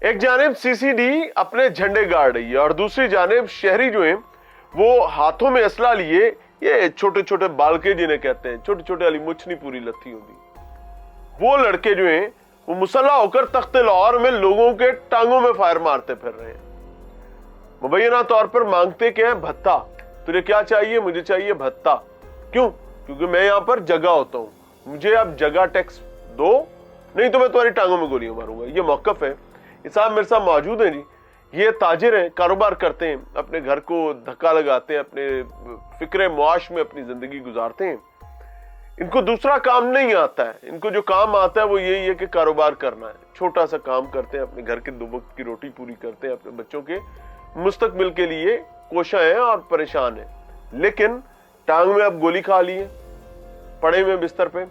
एक जानिब सीसीडी अपने झंडे गाड़ रही है और दूसरी जानिब शहरी जो है वो हाथों में असला लिए, ये छोटे छोटे बालके जिन्हें कहते हैं, छोटे छोटे वाली मुछ नहीं पूरी लथी होती, वो लड़के जो हैं वो मुसल्ला होकर तख्ते लाहौर में लोगों के टांगों में फायर मारते फिर रहे हैं। मुबैना तौर पर मांगते क्या है? भत्ता। तुझे क्या चाहिए? मुझे चाहिए भत्ता। क्यों? क्योंकि मैं यहां पर जगह होता हूं, मुझे आप जगह टैक्स दो, नहीं तो मैं तुम्हारी टांगों में गोलियां मारूंगा। ये मौकफ है। ये साहब मेरे साथ मौजूद है जी, ये ताजिर हैं, कारोबार करते हैं, अपने घर को धक्का लगाते हैं, अपने फिक्रे मुआश में अपनी जिंदगी गुजारते हैं। इनको दूसरा काम नहीं आता है, इनको जो काम आता है वो यही है कि कारोबार करना है। छोटा सा काम करते हैं, अपने घर के 2 वक्त की रोटी पूरी करते हैं, अपने बच्चों के मुस्तकबिल के लिए कोशा हैं और परेशान हैं। लेकिन टांग में अब गोली खा ली है, पड़े हुए बिस्तर पे।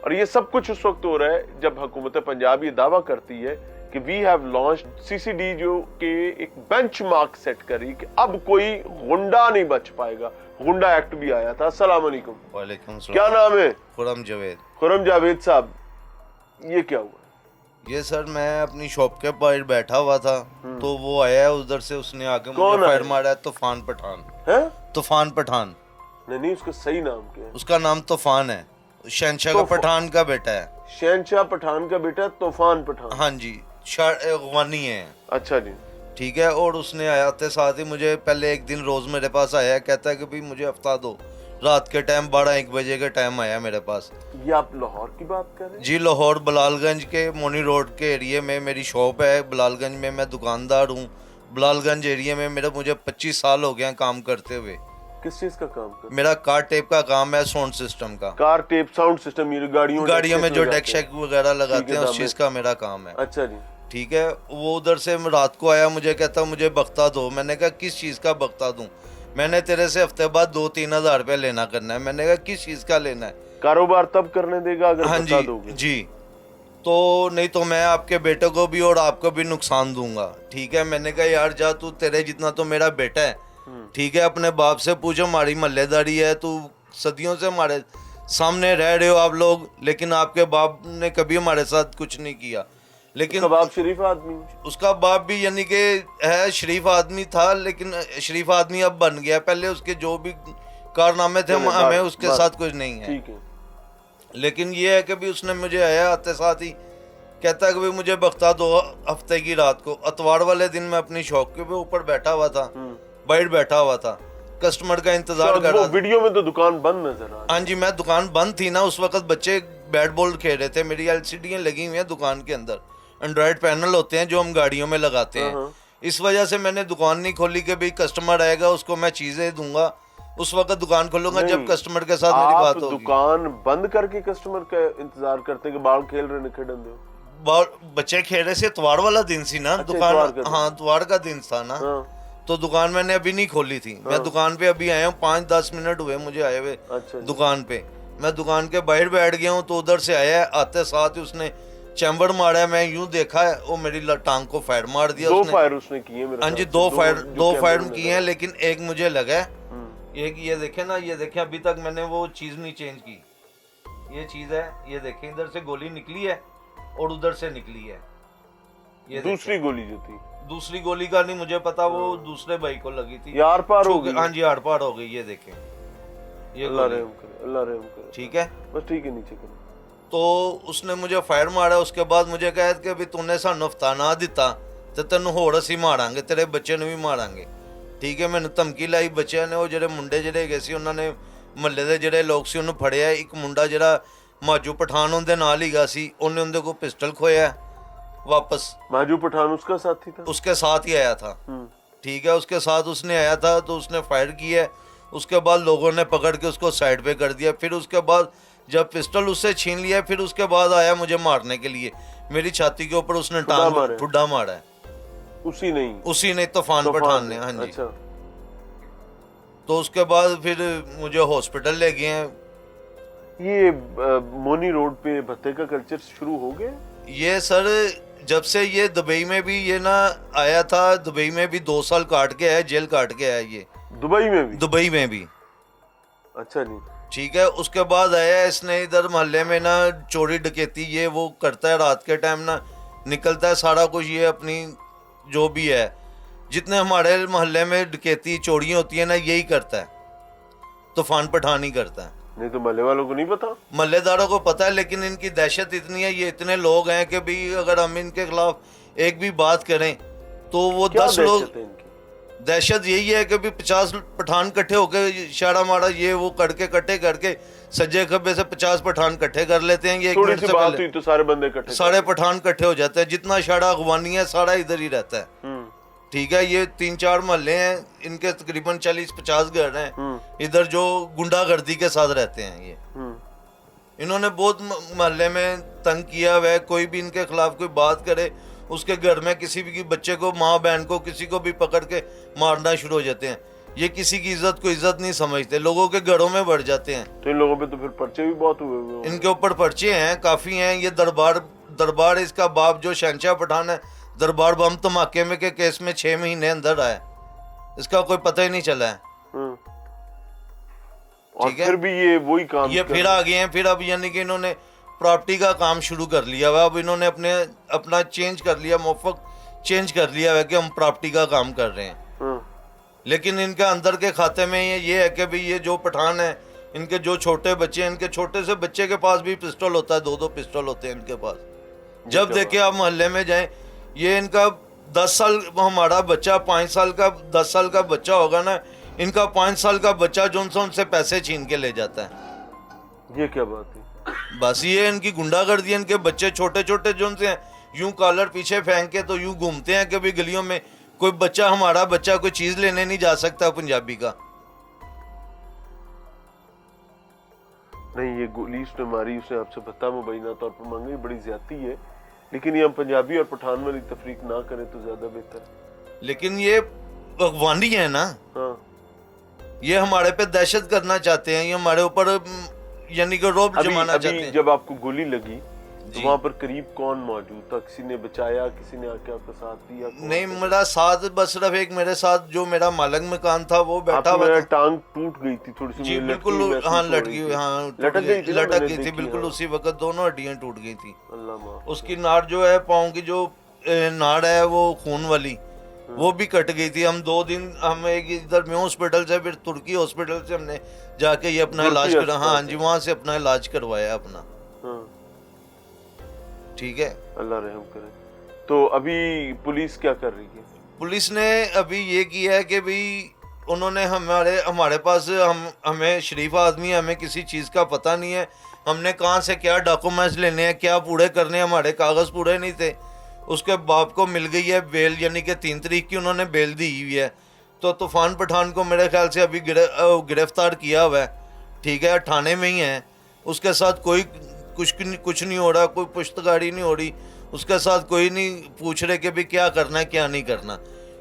और ये सब कुछ उस वक्त हो रहा है जब हुकूमत पंजाब ये दावा करती है कि वी हैव लॉन्च्ड सीसीडी, जो कि एक बेंचमार्क सेट करी कि अब कोई गुंडा नहीं बच पाएगा। गुंडा एक्ट भी आया था। अस्सलाम वालेकुम। वालेकुम सलाम। क्या नाम है? खुरम जावेद। खुरम जावेद साहब, ये क्या हुआ? ये सर मैं अपनी शॉप के बाहर बैठा हुआ था, तो वो आया उधर से, उसने आके मुझे फायर मारा है। तूफान पठान है? तूफान पठान। नहीं, उसका सही नाम क्या है? उसका नाम तूफान है, शहनशाह का पठान का बेटा है। शहनशाह पठान का बेटा तूफान पठान? हाँ जी, अफगानी है। अच्छा जी, ठीक है। और उसने आते साथ ही मुझे पहले एक दिन रोज मेरे पास आया, कहता है कि भाई मुझे हफ्ता दो। रात के टाइम 12-1 बजे के टाइम आया मेरे पास। ये आप लाहौर की बात कर रहे हैं? जी, लाहौर बलालगंज के मोनी रोड के एरिया में मेरी शॉप है। बलालगंज में मैं दुकानदार हूँ। बलालगंज एरिया में मुझे 25 साल हो गए हैं काम करते हुए। किस चीज का काम कर? मेरा कार टेप का काम है, साउंड सिस्टम का। कार टेप साउंड सिस्टम, ये गाड़ियों में जो डेक शेक वगैरह लगाते हैं उस चीज का मेरा काम है। अच्छा जी, ठीक है। वो उधर से रात को आया, मुझे कहता मुझे बख्ता दो। मैंने कहा किस चीज का बख्ता दूं? मैंने तेरे से हफ्ते बाद 2-3 हज़ार रुपया लेना करना है। मैंने कहा किस चीज का लेना है? कारोबार तब करने देगा अगर हाँ बता जी दोगे। जी। तो नहीं तो मैं आपके बेटे को भी और आपको भी नुकसान दूंगा। ठीक है। मैंने कहा यार जा, तू तेरे जितना तो मेरा बेटा है, ठीक है, अपने बाप से पूछो, हमारी मल्लेदारी है, तू सदियों से हमारे सामने रह रहे हो आप लोग, लेकिन आपके बाप ने कभी हमारे साथ कुछ नहीं किया। लेकिन उसका बाप शरीफ आदमी? उसका बाप भी यानी कि है शरीफ आदमी था, लेकिन शरीफ आदमी अब बन गया। पहले उसके जो भी कारनामे थे हमें उसके साथ कुछ नहीं है। ठीक है। लेकिन ये है कि भी उसने मुझे आया आते साथ ही कहता है कि भाई मुझे बख्ता दो हफ्ते की रात को। इतवार वाले दिन मैं अपनी शॉप के ऊपर बैठा हुआ था, बाहर बैठा हुआ था, कस्टमर का इंतजार कर रहा था। वीडियो में तो दुकान बंद नजर आ रही। हाँ जी, मैं दुकान बंद थी ना उस वक्त, बच्चे बैट बॉल खेल रहे थे। मेरी LCD लगी हुई है दुकान के अंदर, एंड्रॉइड पैनल होते हैं जो हम गाड़ियों में लगाते हैं। इस वजह से मैंने दुकान नहीं खोली कि भाई कस्टमर आएगा उसको मैं चीजें दूंगा, उस वक्त दुकान खोलूंगा जब कस्टमर के साथ मेरी बात होगी। दुकान बंद करके कस्टमर का इंतजार करते कि बाल खेल रहे खेलन दो। बच्चे खेल रहे से, इतवार वाला दिन सी ना दुकान। हाँ, इतवार का दिन था ना। तो दुकान मैंने अभी नहीं खोली थी। मैं दुकान पे अभी आया हूँ, 5-10 मिनट हुए मुझे आए हुए दुकान पे। मैं दुकान के बाहर बैठ गया हूँ तो उधर से आया, आते साथ ही उसने चैम्बर मारा है। मैं यूं देखा है, वो मेरी टांग को फायर मार दिया। 2 फायर उसने किए मेरे। हाँ जी, 2 फायर किए हैं, लेकिन एक मुझे लगा है। एक ये देखे ना, ये देखे, अभी तक मैंने वो चीज नहीं चेंज की। ये चीज है, ये देखे, इधर से गोली निकली है और उधर से निकली है। ये दूसरी गोली जो थी, दूसरी गोली का नहीं मुझे पता, वो दूसरे भाई को लगी थी। यार पार हो गई। हाँ जी, आर पार हो गई। ये देखें, ये अल्लाह रहम करे, अल्लाह रहम करे। ठीक है, बस ठीक है, नीचे करो। तो उसने मुझे फायर मारा। उसके बाद मुझे कहा कि अभी तूने सानू हफ्ता ना दिता तो तेन होर असी मारांगे, तेरे बच्चे ने भी मारांगे। ठीक है। मैंने धमकी लाई बच्चों ने। वो जो मुंडे ਜਿਹੜੇ गए सी उन्होंने महल्ले के ਜਿਹੜੇ लोग सी उन्होंने फड़िया। एक मुंडा ਜਿਹੜਾ माजू पठान उनके नाल ही गा सी, उन्हें उनके को पिस्टल खोया वापस। माजू पठान उसका साथी था? उसके साथ ही आया था। ठीक है। उसके साथ उसने आया था तो उसने फायर किया। उसके बाद लोगों ने पकड़ के उसको साइड पे कर दिया। फिर उसके बाद जब पिस्टल उससे छीन लिया, फिर उसके बाद आया मुझे मारने के लिए। मेरी छाती के ऊपर उसने ठुड्डा मारा है। उसी नहीं तूफान पठान ने। हाँ जी। अच्छा। तो उसके बाद फिर मुझे हॉस्पिटल ले गए हैं। ये मोनी रोड पे भत्ते का कल्चर शुरू हो गया? ये सर जब से ये दुबई में भी ये ना आया था, दुबई में भी 2 साल काट के आया, जेल काट के आया ये। दुबई में भी? अच्छा जी। ठीक है। उसके बाद आया इसने इधर मोहल्ले में ना चोरी डकैती ये वो करता है रात के टाइम ना। निकलता है सारा कुछ ये अपनी जो भी है, जितने हमारे मोहल्ले में डकैती चोरियां होती है ना, यही करता है, तूफान पठान ही करता है। नहीं तो महल्ले वालों को नहीं पता? मल्लेदारों को पता है, लेकिन इनकी दहशत इतनी है, ये इतने लोग हैं कि भी अगर हम इनके खिलाफ एक भी बात करें तो वो क्या 10 लोग। दहशत है इनकी? दहशत यही है कि भी 50 पठान इकट्ठे होकर शाड़ा माड़ा ये वो करके इकट्ठे करके सज्जे खब्बे से 50 पठान इकट्ठे कर लेते हैं। ये एक थोड़ी मिनट सी से बात पहले हुई तो सारे बंदे इकट्ठे सारे पठान इकट्ठे हो जाते हैं, जितना शाड़ा अगवानी है सारा इधर ही रहता है। ठीक है, ये 3-4 मोहल्ले हैं, इनके तकरीबन 40-50 घर हैं इधर जो गुंडागर्दी के साथ रहते हैं। ये इन्होंने बहुत मोहल्ले में तंग किया हुआ है, कोई भी इनके खिलाफ कोई बात करे उसके घर में किसी भी बच्चे को, माँ बहन को, किसी को भी पकड़ के मारना शुरू हो जाते हैं। ये किसी की इज्जत को इज्जत नहीं समझते, लोगों के घरों में बढ़ जाते हैं। तो इन लोगों पे तो फिर पर्चे भी बहुत हुए हुए इनके ऊपर पर्चे हैं, काफी हैं। ये दरबार इसका बाप जो शहनशाह पठान है, दरबार बम धमाके में के केस में 6 महीने अंदर आया, इसका कोई पता ही नहीं चला है। और फिर भी ये वही काम ये फिर आ गए हैं। फिर अब यानी कि इन्होंने प्रॉपर्टी का काम शुरू कर लिया हुआ। अब इन्होंने अपना चेंज कर लिया, मौफक चेंज कर लिया है कि हम प्रॉपर्टी का काम कर रहे हैं। लेकिन इनके अंदर के खाते में ये है कि भाई ये जो पठान है, इनके जो छोटे बच्चे हैं, इनके छोटे से बच्चे के पास भी पिस्टल होता है, 2-2 पिस्टल होते हैं इनके पास। जब देखे आप मोहल्ले में जाएं, ये इनका 10 साल हमारा बच्चा 5 साल का 10 साल का बच्चा होगा ना, इनका 5 साल का बच्चा जो उनसे पैसे छीन के ले जाता है। ये क्या बात है? बस ये इनकी गुंडागर्दी है। इनके बच्चे छोटे छोटे जो उनसे यूं कॉलर पीछे फेंक के तो यूं घूमते हैं कि भी गलियों में कोई बच्चा, हमारा बच्चा कोई चीज लेने नहीं जा सकता पंजाबी का। नहीं, ये गोली उसने मारी, उसे आपसे पता मुबैना तौर पर मांगी, बड़ी ज्यादती है। लेकिन ये हम पंजाबी और पठान वाली तफरीक ना करें तो ज्यादा बेहतर है। लेकिन ये अगवानी है ना, ये हमारे पे दहशत करना चाहते हैं, ये हमारे ऊपर यानी कि रौब जमाना चाहते हैं। जब आपको गोली लगी तो वहाँ पर करीब कौन मौजूद था? किसी ने बचाया, किसी ने आके आपका साथ दिया? नहीं, मेरा साथ बस सिर्फ एक मेरे साथ जो मेरा मालक मकान था वो बैठा हुआ था। टांग टूट गई थी थोड़ी सी? जी बिल्कुल, हाँ लटक गई थी बिल्कुल उसी वक्त, दोनों हड्डियां टूट गई थी। उसकी नाड़ जो है, पाँव की जो नाड़ है वो खून वाली, वो भी कट गई थी। हम 2 दिन हम एक इधर में हॉस्पिटल से, फिर तुर्की हॉस्पिटल से हमने जाके ये अपना इलाज करा। हाँ जी, वहाँ से अपना इलाज करवाया अपना। ठीक है, अल्लाह रहम करे। तो अभी पुलिस क्या कर रही है? पुलिस ने अभी ये किया है कि भाई उन्होंने हमारे पास हमें शरीफ आदमी है, हमें किसी चीज़ का पता नहीं है, हमने कहाँ से क्या डॉक्यूमेंट्स लेने हैं, क्या पूरे करने हैं, हमारे कागज़ पूरे नहीं थे। उसके बाप को मिल गई है बेल, यानी कि 3 तारीख की उन्होंने बेल दी हुई है। तो तूफान पठान को मेरे ख्याल से अभी गिरफ्तार किया हुआ है। ठीक है, थाने में ही है। उसके साथ कोई कुछ नहीं हो रहा, कोई पुश्तगाड़ी नहीं हो रही, उसके साथ कोई नहीं पूछ रहे कि भी क्या करना है क्या नहीं करना,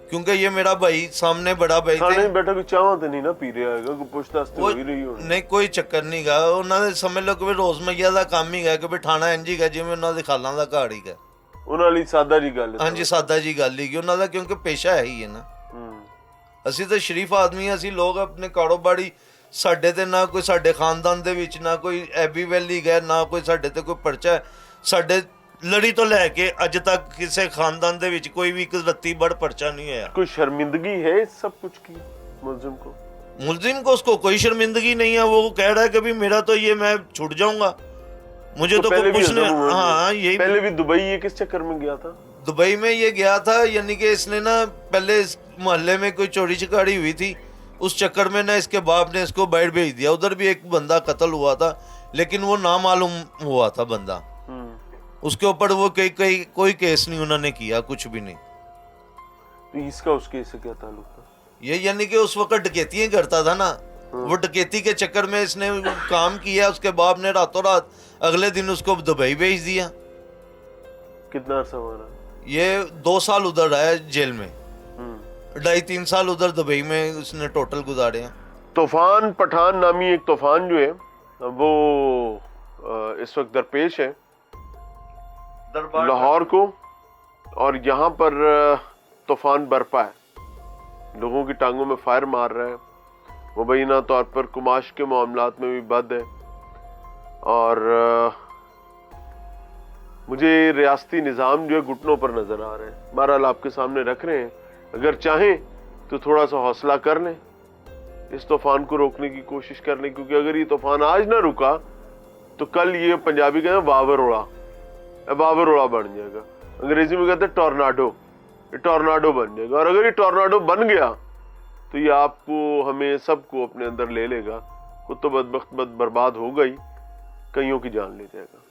क्योंकि ये मेरा भाई सामने बड़ा भाई थे। बेटा कोई चाह तो नहीं ना पी रहा है, कोई पूछताछ तो हो ही रही हो? नहीं, कोई चक्कर नहीं गा। उन्होंने समझ लो कि रोजमर्रा का काम ही है कि थाना इंज ही है जिवें उन्होंने दे खालां दा घर ही है। ਉਹਨਾਂ ਲਈ ਸਾਦਾ ਜੀ ਗੱਲ ਹੈ। हाँ जी, सादा जी गल ही ਉਹਨਾਂ ਦਾ, क्योंकि पेशा है ही है ना। ਅਸੀਂ ਤਾਂ ਸ਼ਰੀਫ ਆਦਮੀ ਹਾਂ, ਅਸੀਂ ਲੋਕ ਆਪਣੇ ਕਾਰੋਬਾਰੀ, ਸਾਡੇ ਤੇ ਨਾ ਕੋਈ ਸਾਡੇ ਖਾਨਦਾਨ ਦੇ ਵਿੱਚ ਨਾ ਕੋਈ ਐਬੀ ਵੈਲੀ ਗਏ, ਨਾ ਕੋਈ ਸਾਡੇ ਤੇ ਕੋਈ ਪਰਚਾ ਹੈ। ਸਾਡੇ ਲੜੀ ਤੋਂ ਲੈ ਕੇ ਅੱਜ ਤੱਕ ਕਿਸੇ ਖਾਨਦਾਨ ਦੇ ਵਿੱਚ ਕੋਈ ਵੀ ਇੱਕ ਰੱਤੀ ਬੜ पर्चा नहीं है। कोई शर्मिंदगी है इस सब कुछ की मुलजिम को? मुलजिम को उसको कोई शर्मिंदगी नहीं है। वो कह रहा है कि भी मेरा तो ये मैं छूट जाऊंगा, मुझे तो कुछ नहीं। हाँ, यही पहले भी दुबई ये किस चक्कर में गया था? दुबई में ये गया था, यानी कि इसने ना पहले इस मोहल्ले में कोई चोरी चकारी हुई थी, उस चक्कर में ना इसके बाप ने इसको बाहर भेज दिया। उधर भी एक बंदा कत्ल हुआ था, लेकिन वो नामालूम हुआ था बंदा। उसके ऊपर वो कोई केस नहीं उन्होंने किया, कुछ भी नहीं। तो इसका उसके से क्या ताल्लुक था? ये यानी कि उस वक्त डकैती करता था ना, वो डकैती के चक्कर में इसने काम किया। उसके बाप ने रातों रात अगले दिन उसको दुबई भेज दिया। कितना अरसा हुआ? ये 2 साल उधर रहा जेल में, 2.5-3 साल उधर दुबई में उसने टोटल गुजारे हैं। तूफान पठान नामी एक तूफान जो है वो इस वक्त दरपेश है लाहौर को, और यहाँ पर तूफान बरपा है, लोगों की टांगों में फायर मार रहा है, मुबैना तौर पर कुमाश के मामलात में भी बद है, और मुझे रियासती निज़ाम जो है घुटनों पर नजर आ रहे हैं। बहरहाल आपके सामने रख रहे हैं, अगर चाहें तो थोड़ा सा हौसला कर लें, इस तूफान को रोकने की कोशिश कर लें, क्योंकि अगर ये तूफान आज ना रुका तो कल ये पंजाबी कहते हैं बावरोड़ा बन जाएगा। अंग्रेजी में कहते हैं टॉर्नाडो, ये टॉर्नाडो बन जाएगा। और अगर ये टॉर्नाडो बन गया तो ये आपको, हमें सबको अपने अंदर ले लेगा। खुद तो बदबख्त बर्बाद हो गई, कईयों की जान ले जाएगा।